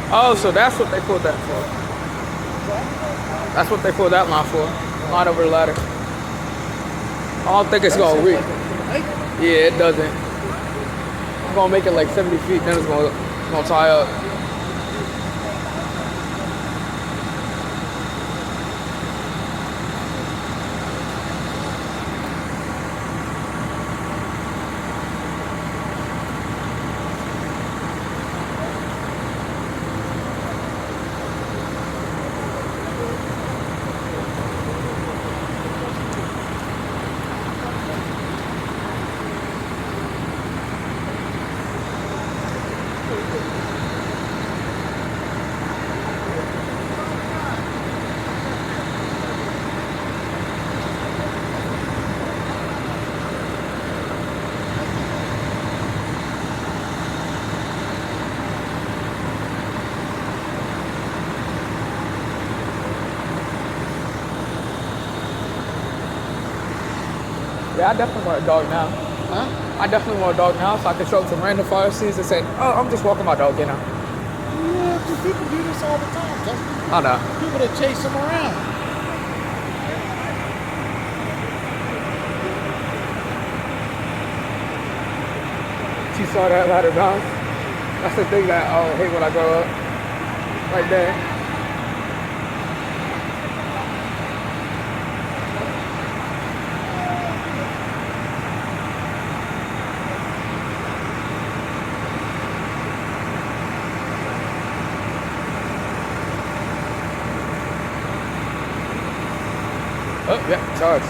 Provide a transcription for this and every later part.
Oh, so that's what they pulled that for. That's what they pulled that line for. Line over the ladder. I don't think it's gonna reach. Yeah, it doesn't. It's gonna make it like 70 feet, then it's gonna tie up. Yeah, I definitely want a dog now. Huh? I definitely want a dog now so I can show up to random fire scenes and say, oh, I'm just walking my dog, you know. Yeah, because people do this all the time, Justin. I know. People that chase them around. She saw that ladder bounce. That's the thing that I hate when I grow up. Right there. Oh, yeah, charge.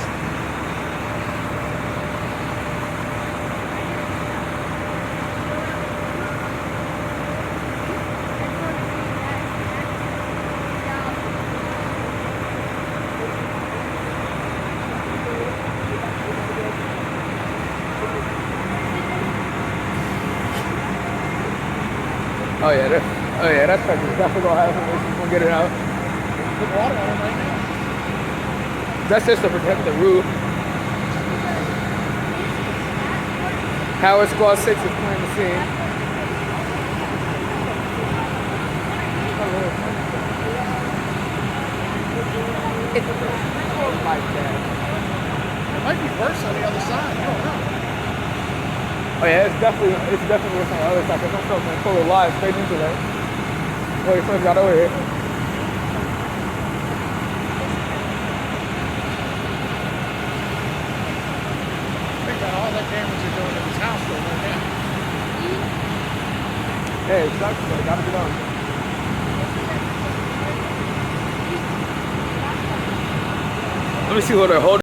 Oh yeah, that's definitely gonna happen. We're gonna get it out. Put water on them right now. That's just to protect the roof. Howard Squad 6 is playing the scene. It's like that. It might be worse on the other side. I don't know. Oh yeah, it's definitely worse on the other side because I'm something full of live straight into that. Wait, first got over here. Think about all that damage you're doing to this house right now. Hey, it sucks, but it gotta be done. Let me see what they're holding.